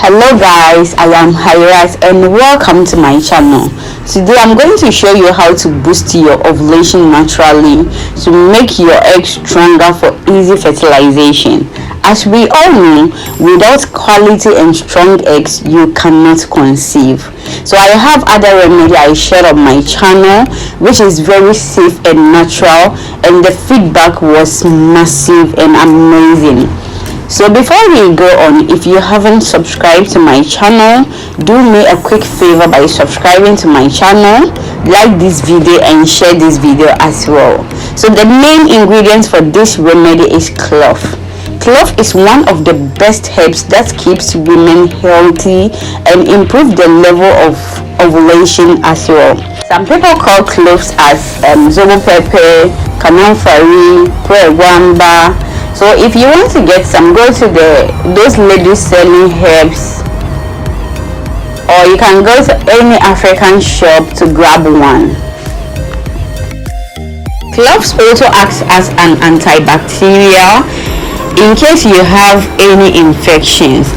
Hello guys, I am Hirat and welcome to my channel. Today I'm going to show you how to boost your ovulation naturally to make your eggs stronger for easy fertilization. As we all know, without quality and strong eggs, you cannot conceive. So I have other remedy I shared on my channel which is very safe and natural, and the feedback was massive and amazing. So before we go on, if you haven't subscribed to my channel, do me a quick favor by subscribing to my channel, like this video and share this video as well. So the main ingredients for this remedy is clove. Clove is one of the best herbs that keeps women healthy and improve the level of ovulation as well. Some people call cloves as zobo pepper, kanamfari, pregwamba. So if you want to get some, go to those ladies selling herbs, or you can go to any African shop to grab one. Cloves also acts as an antibacterial in case you have any infections,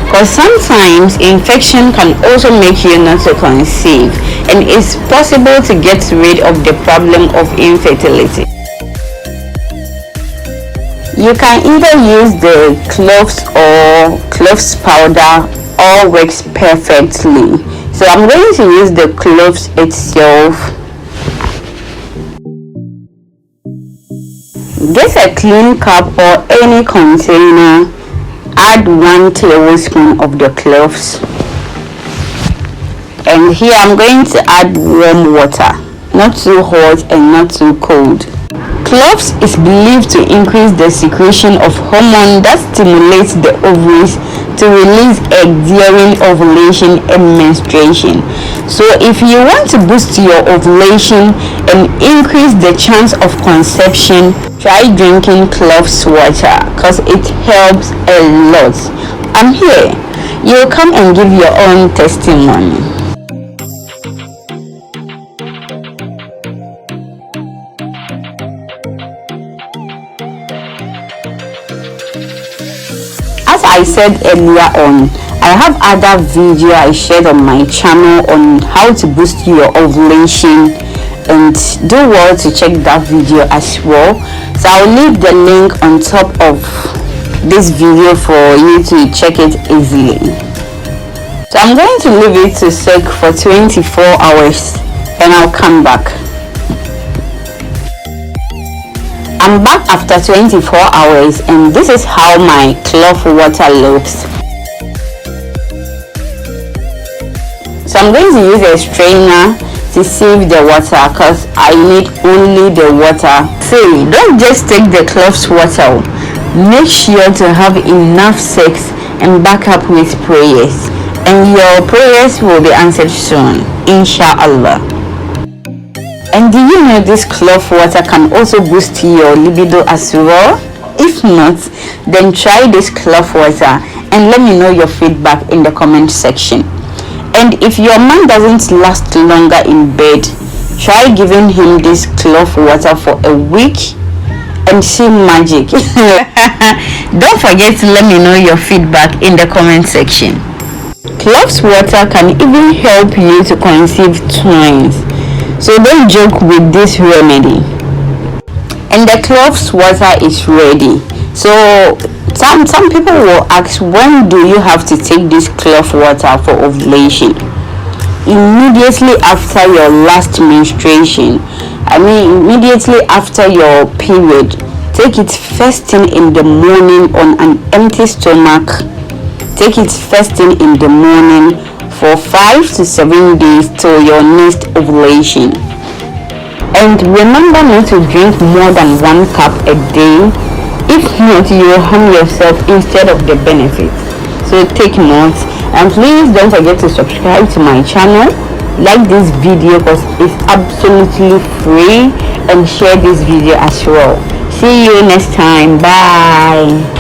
because sometimes infection can also make you not to conceive, and it's possible to get rid of the problem of infertility. You can either use the cloves or cloves powder, all works perfectly. So I'm going to use the cloves itself. Get a clean cup or any container, add 1 tablespoon of the cloves, and here I'm going to add warm water, not too hot and not too cold. Cloves is believed to increase the secretion of hormone that stimulates the ovaries to release egg during ovulation and menstruation. So if you want to boost your ovulation and increase the chance of conception, try drinking cloves water because it helps a lot. I'm here. You'll come and give your own testimony. As I said earlier on, I have other video I shared on my channel on how to boost your ovulation, and do well to check that video as well. So I'll leave the link on top of this video for you to check it easily. So I'm going to leave it to soak for 24 hours and I'll come back. I'm back after 24 hours and this is how my clove water looks. So I'm going to use a strainer to sieve the water because I need only the water. See, don't just take the cloves water. Make sure to have enough sex and back up with prayers, and your prayers will be answered soon, inshallah. And do you know this clove water can also boost your libido as well? If not, then try this clove water and let me know your feedback in the comment section. And if your man doesn't last longer in bed, try giving him this clove water for a week and see magic. Don't forget to let me know your feedback in the comment section. Cloves water can even help you to conceive twins. So don't joke with this remedy. And the cloves water is ready. So some people will ask, when do you have to take this clove water for ovulation? Immediately after your last menstruation. Immediately after your period. Take it first thing in the morning on an empty stomach. Take it first thing in the morning for 5 to 7 days till your next ovulation. And remember not to drink more than 1 cup a day. If not, you will harm yourself instead of the benefits. So take notes, and please don't forget to subscribe to my channel, like this video because it's absolutely free, and share this video as well. See you next time. Bye.